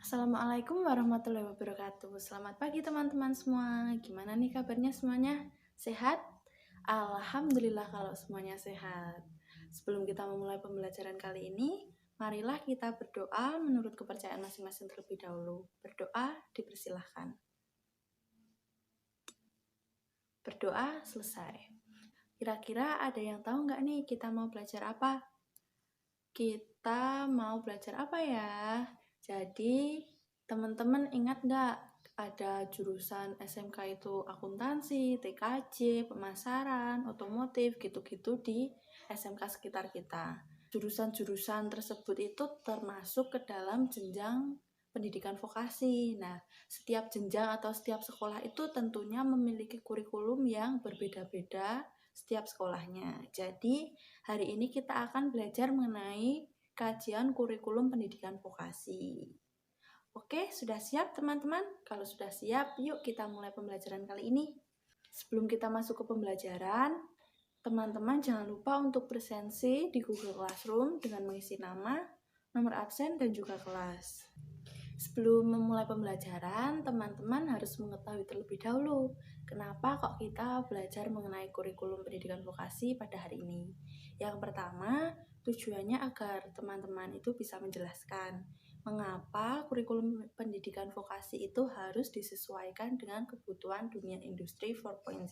Assalamualaikum warahmatullahi wabarakatuh. Selamat pagi teman-teman semua. Gimana nih kabarnya semuanya? Sehat? Alhamdulillah kalau semuanya sehat. Sebelum kita memulai pembelajaran kali ini, marilah kita berdoa menurut kepercayaan masing-masing terlebih dahulu. Berdoa dipersilahkan. Berdoa selesai. Kira-kira ada yang tahu nggak nih kita mau belajar apa? Kita mau belajar apa ya? Jadi, teman-teman ingat nggak ada jurusan SMK itu akuntansi, TKJ, pemasaran, otomotif, gitu-gitu di SMK sekitar kita. Jurusan-jurusan tersebut itu termasuk ke dalam jenjang pendidikan vokasi. Nah, setiap jenjang atau setiap sekolah itu tentunya memiliki kurikulum yang berbeda-beda setiap sekolahnya. Jadi, hari ini kita akan belajar mengenai kajian kurikulum pendidikan vokasi. Oke, sudah siap teman-teman? Kalau sudah siap, yuk kita mulai pembelajaran kali ini. Sebelum kita masuk ke pembelajaran, teman-teman jangan lupa untuk presensi di Google Classroom dengan mengisi nama, nomor absen, dan juga kelas. Sebelum memulai pembelajaran, teman-teman harus mengetahui terlebih dahulu kenapa kok kita belajar mengenai kurikulum pendidikan vokasi pada hari ini. Yang pertama, tujuannya agar teman-teman itu bisa menjelaskan mengapa kurikulum pendidikan vokasi itu harus disesuaikan dengan kebutuhan dunia industri 4.0.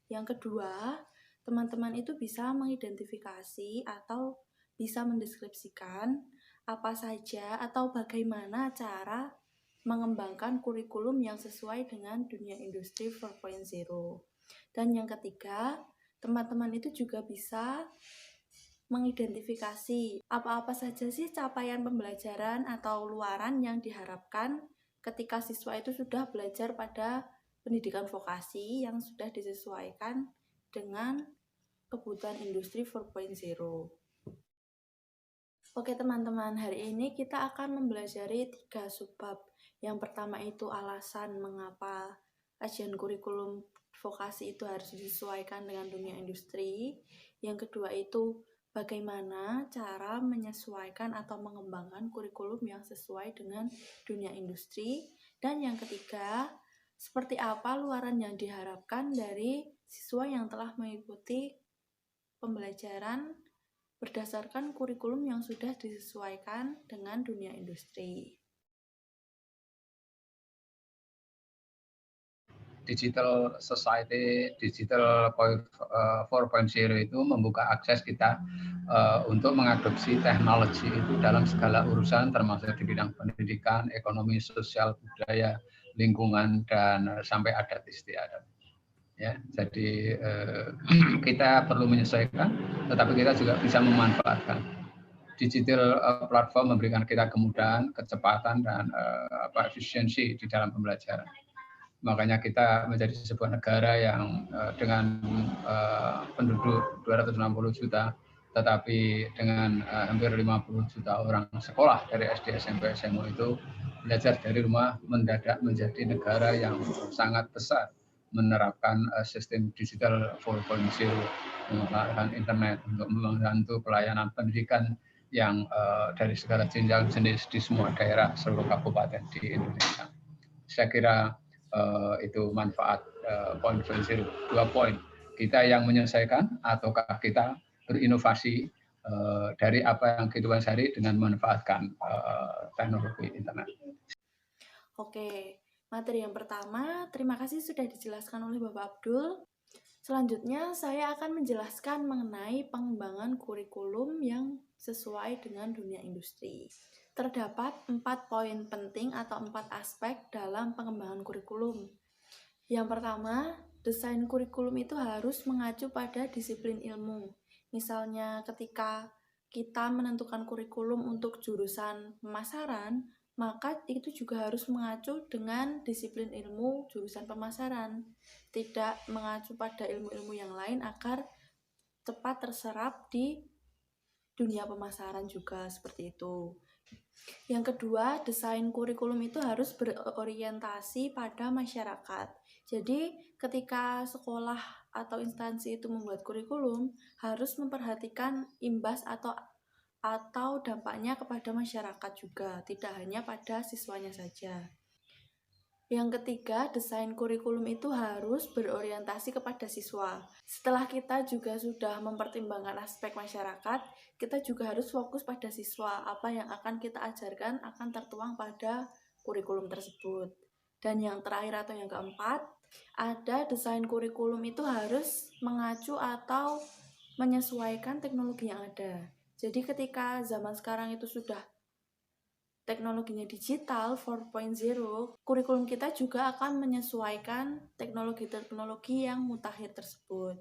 Yang kedua, teman-teman itu bisa mengidentifikasi atau bisa mendeskripsikan apa saja atau bagaimana cara mengembangkan kurikulum yang sesuai dengan dunia industri 4.0. Dan yang ketiga, teman-teman itu juga bisa mengidentifikasi apa-apa saja sih capaian pembelajaran atau luaran yang diharapkan ketika siswa itu sudah belajar pada pendidikan vokasi yang sudah disesuaikan dengan kebutuhan industri 4.0. Oke teman-teman, hari ini kita akan mempelajari 3 subbab. Yang pertama itu alasan mengapa kajian kurikulum vokasi itu harus disesuaikan dengan dunia industri. Yang kedua itu bagaimana cara menyesuaikan atau mengembangkan kurikulum yang sesuai dengan dunia industri. Dan yang ketiga, seperti apa luaran yang diharapkan dari siswa yang telah mengikuti pembelajaran berdasarkan kurikulum yang sudah disesuaikan dengan dunia industri. Digital Society, Digital 4.0 itu membuka akses kita untuk mengadopsi teknologi itu dalam segala urusan termasuk di bidang pendidikan, ekonomi, sosial, budaya, lingkungan, dan sampai adat istiadat. Ya, jadi kita perlu menyesuaikan, tetapi kita juga bisa memanfaatkan. Digital platform memberikan kita kemudahan, kecepatan, dan efisiensi di dalam pembelajaran. Makanya kita menjadi sebuah negara yang dengan penduduk 260 juta, tetapi dengan hampir 50 juta orang sekolah dari SD, SMP, SMA itu belajar dari rumah, mendadak menjadi negara yang sangat besar menerapkan sistem digital 4.0, menggunakan internet untuk membantu pelayanan pendidikan yang dari segala jenjang jenis di semua daerah seluruh kabupaten di Indonesia. Saya kira itu manfaat poin 2 poin. Kita yang menyelesaikan ataukah kita berinovasi dari apa yang kehidupan sehari dengan memanfaatkan teknologi internet. Oke, materi yang pertama, terima kasih sudah dijelaskan oleh Bapak Abdul. Selanjutnya, saya akan menjelaskan mengenai pengembangan kurikulum yang sesuai dengan dunia industri. Terdapat 4 poin penting atau 4 aspek dalam pengembangan kurikulum. Yang pertama, desain kurikulum itu harus mengacu pada disiplin ilmu. Misalnya ketika kita menentukan kurikulum untuk jurusan pemasaran, maka itu juga harus mengacu dengan disiplin ilmu jurusan pemasaran, tidak mengacu pada ilmu-ilmu yang lain agar cepat terserap di dunia pemasaran juga seperti itu. Yang kedua, desain kurikulum itu harus berorientasi pada masyarakat. Jadi, ketika sekolah atau instansi itu membuat kurikulum, harus memperhatikan imbas atau atau dampaknya kepada masyarakat juga, tidak hanya pada siswanya saja. Yang ketiga, desain kurikulum itu harus berorientasi kepada siswa. Setelah kita juga sudah mempertimbangkan aspek masyarakat, kita juga harus fokus pada siswa. Apa yang akan kita ajarkan akan tertuang pada kurikulum tersebut. Dan yang terakhir atau yang keempat, ada desain kurikulum itu harus mengacu atau menyesuaikan teknologi yang ada. Jadi ketika zaman sekarang itu sudah teknologinya digital 4.0, kurikulum kita juga akan menyesuaikan teknologi-teknologi yang mutakhir tersebut.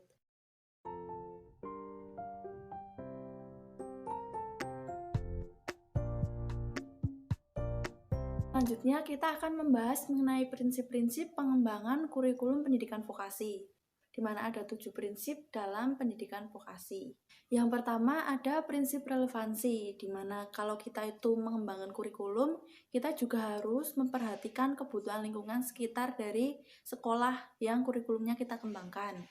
Selanjutnya kita akan membahas mengenai prinsip-prinsip pengembangan kurikulum pendidikan vokasi, di mana ada 7 prinsip dalam pendidikan vokasi. Yang pertama ada prinsip relevansi, di mana kalau kita itu mengembangkan kurikulum, kita juga harus memperhatikan kebutuhan lingkungan sekitar dari sekolah yang kurikulumnya kita kembangkan.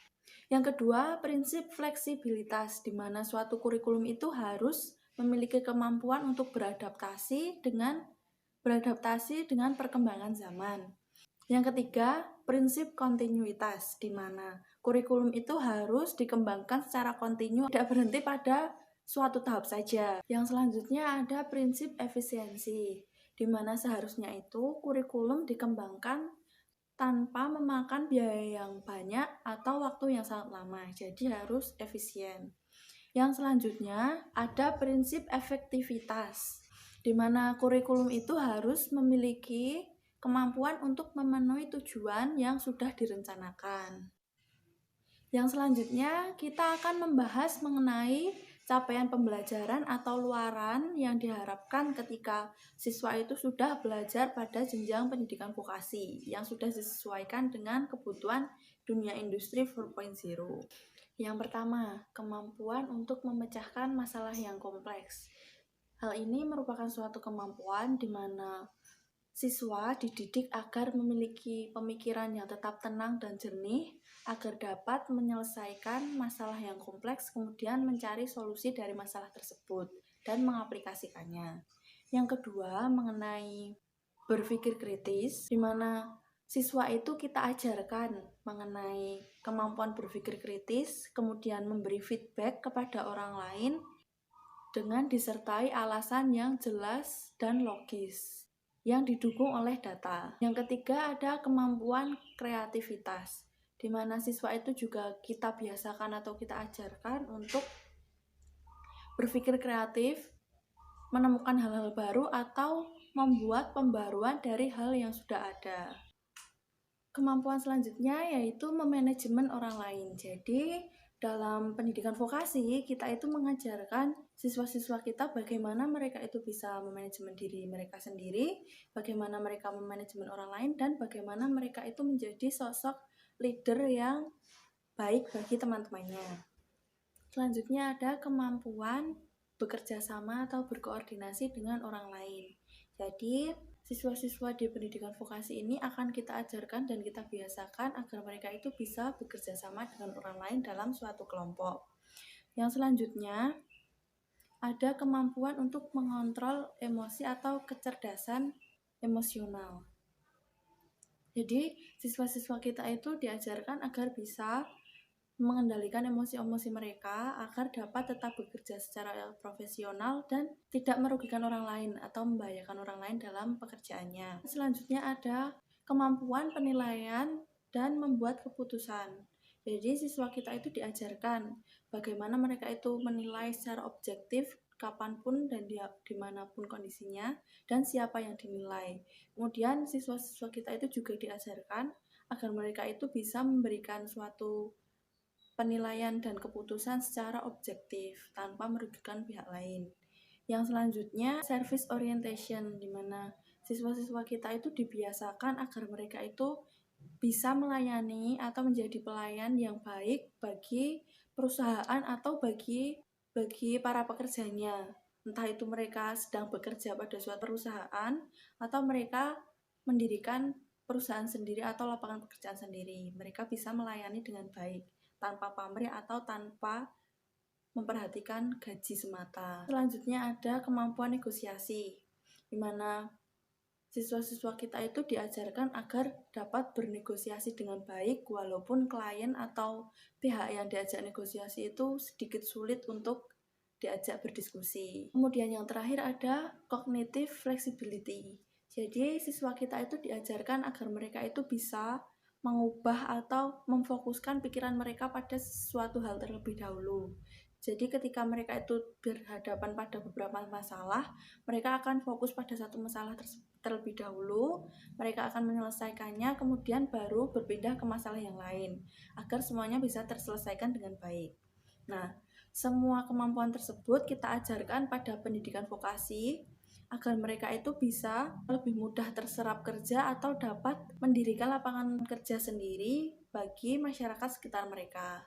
Yang kedua, prinsip fleksibilitas, di mana suatu kurikulum itu harus memiliki kemampuan untuk beradaptasi dengan perkembangan zaman. Yang ketiga, prinsip kontinuitas, di mana kurikulum itu harus dikembangkan secara kontinu, tidak berhenti pada suatu tahap saja. Yang selanjutnya ada prinsip efisiensi, di mana seharusnya itu kurikulum dikembangkan tanpa memakan biaya yang banyak atau waktu yang sangat lama, jadi harus efisien. Yang selanjutnya ada prinsip efektivitas, di mana kurikulum itu harus memiliki kemampuan untuk memenuhi tujuan yang sudah direncanakan. Yang selanjutnya kita akan membahas mengenai capaian pembelajaran atau luaran yang diharapkan ketika siswa itu sudah belajar pada jenjang pendidikan vokasi yang sudah disesuaikan dengan kebutuhan dunia industri 4.0. Yang pertama, kemampuan untuk memecahkan masalah yang kompleks. Hal ini merupakan suatu kemampuan di mana siswa dididik agar memiliki pemikiran yang tetap tenang dan jernih, agar dapat menyelesaikan masalah yang kompleks, kemudian mencari solusi dari masalah tersebut dan mengaplikasikannya. Yang kedua, mengenai berpikir kritis, di mana siswa itu kita ajarkan mengenai kemampuan berpikir kritis, kemudian memberi feedback kepada orang lain dengan disertai alasan yang jelas dan logis yang didukung oleh data. Yang ketiga ada kemampuan kreativitas, di mana siswa itu juga kita biasakan atau kita ajarkan untuk berpikir kreatif, menemukan hal-hal baru atau membuat pembaruan dari hal yang sudah ada. Kemampuan selanjutnya yaitu memanajemen orang lain. Jadi dalam pendidikan vokasi, kita itu mengajarkan siswa-siswa kita bagaimana mereka itu bisa memanajemen diri mereka sendiri, bagaimana mereka memanajemen orang lain, dan bagaimana mereka itu menjadi sosok leader yang baik bagi teman-temannya. Selanjutnya ada kemampuan bekerja sama atau berkoordinasi dengan orang lain. Jadi, siswa-siswa di pendidikan vokasi ini akan kita ajarkan dan kita biasakan agar mereka itu bisa bekerja sama dengan orang lain dalam suatu kelompok. Yang selanjutnya, ada kemampuan untuk mengontrol emosi atau kecerdasan emosional. Jadi, siswa-siswa kita itu diajarkan agar bisa mengendalikan emosi-emosi mereka agar dapat tetap bekerja secara profesional dan tidak merugikan orang lain atau membahayakan orang lain dalam pekerjaannya. Selanjutnya ada kemampuan penilaian dan membuat keputusan. Jadi siswa kita itu diajarkan bagaimana mereka itu menilai secara objektif kapanpun dan dimanapun kondisinya dan siapa yang dinilai. Kemudian siswa-siswa kita itu juga diajarkan agar mereka itu bisa memberikan suatu penilaian dan keputusan secara objektif tanpa merugikan pihak lain. Yang selanjutnya service orientation, di mana siswa-siswa kita itu dibiasakan agar mereka itu bisa melayani atau menjadi pelayan yang baik bagi perusahaan atau bagi para pekerjanya. Entah itu mereka sedang bekerja pada suatu perusahaan atau mereka mendirikan perusahaan sendiri atau lapangan pekerjaan sendiri. Mereka bisa melayani dengan baik tanpa pamrih atau tanpa memperhatikan gaji semata. Selanjutnya ada kemampuan negosiasi, di mana siswa-siswa kita itu diajarkan agar dapat bernegosiasi dengan baik walaupun klien atau pihak yang diajak negosiasi itu sedikit sulit untuk diajak berdiskusi. Kemudian yang terakhir ada cognitive flexibility. Jadi siswa kita itu diajarkan agar mereka itu bisa mengubah atau memfokuskan pikiran mereka pada suatu hal terlebih dahulu. Jadi ketika mereka itu berhadapan pada beberapa masalah, mereka akan fokus pada satu masalah terlebih dahulu, mereka akan menyelesaikannya, kemudian baru berpindah ke masalah yang lain, agar semuanya bisa terselesaikan dengan baik. Nah, semua kemampuan tersebut kita ajarkan pada pendidikan vokasi, agar mereka itu bisa lebih mudah terserap kerja atau dapat mendirikan lapangan kerja sendiri bagi masyarakat sekitar mereka.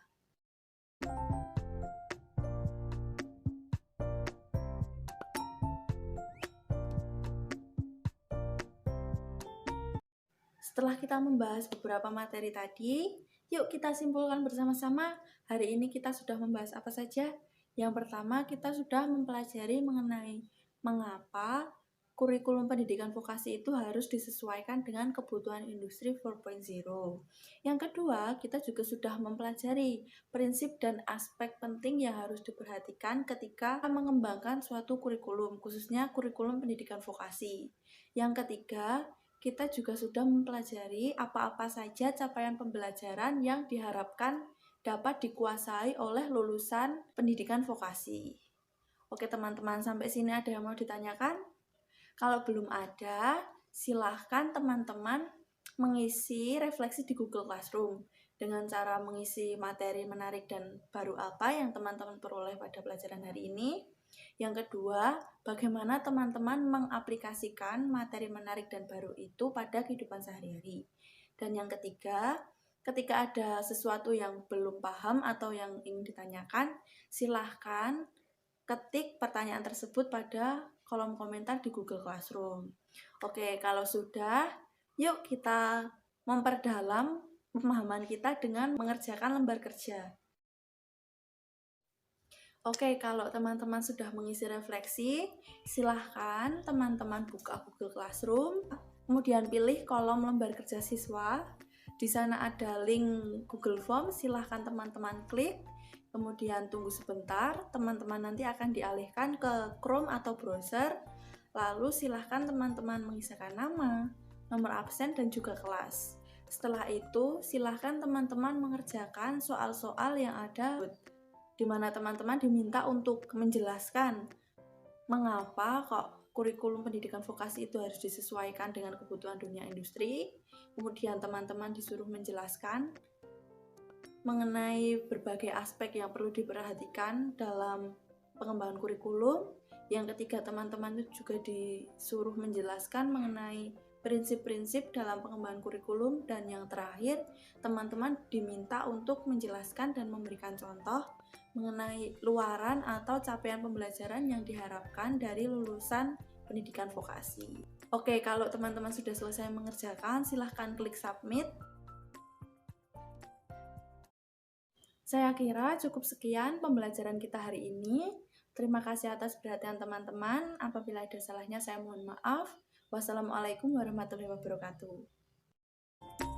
Setelah kita membahas beberapa materi tadi, yuk kita simpulkan bersama-sama hari ini kita sudah membahas apa saja. Yang pertama, kita sudah mempelajari mengenai mengapa kurikulum pendidikan vokasi itu harus disesuaikan dengan kebutuhan industri 4.0. Yang kedua, kita juga sudah mempelajari prinsip dan aspek penting yang harus diperhatikan ketika mengembangkan suatu kurikulum, khususnya kurikulum pendidikan vokasi. Yang ketiga, kita juga sudah mempelajari apa-apa saja capaian pembelajaran yang diharapkan dapat dikuasai oleh lulusan pendidikan vokasi. Oke teman-teman, sampai sini ada yang mau ditanyakan? Kalau belum ada, silahkan teman-teman mengisi refleksi di Google Classroom dengan cara mengisi materi menarik dan baru apa yang teman-teman peroleh pada pelajaran hari ini. Yang kedua, bagaimana teman-teman mengaplikasikan materi menarik dan baru itu pada kehidupan sehari-hari. Dan yang ketiga, ketika ada sesuatu yang belum paham atau yang ingin ditanyakan, silahkan ketik pertanyaan tersebut pada kolom komentar di Google Classroom. Oke, kalau sudah, yuk kita memperdalam pemahaman kita dengan mengerjakan lembar kerja. Oke, kalau teman-teman sudah mengisi refleksi, silahkan teman-teman buka Google Classroom, kemudian pilih kolom lembar kerja siswa. Di sana ada link Google Form, silahkan teman-teman klik, kemudian tunggu sebentar, teman-teman nanti akan dialihkan ke Chrome atau browser, lalu silahkan teman-teman mengisahkan nama, nomor absen, dan juga kelas. Setelah itu, silahkan teman-teman mengerjakan soal-soal yang ada di mana teman-teman diminta untuk menjelaskan mengapa kok kurikulum pendidikan vokasi itu harus disesuaikan dengan kebutuhan dunia industri. Kemudian teman-teman disuruh menjelaskan mengenai berbagai aspek yang perlu diperhatikan dalam pengembangan kurikulum. Yang ketiga, teman-teman itu juga disuruh menjelaskan mengenai prinsip-prinsip dalam pengembangan kurikulum. Dan yang terakhir, teman-teman diminta untuk menjelaskan dan memberikan contoh mengenai luaran atau capaian pembelajaran yang diharapkan dari lulusan pendidikan vokasi. Oke, kalau teman-teman sudah selesai mengerjakan, silahkan klik submit. Saya kira cukup sekian pembelajaran kita hari ini. Terima kasih atas perhatian teman-teman. Apabila ada salahnya, saya mohon maaf. Wassalamualaikum warahmatullahi wabarakatuh.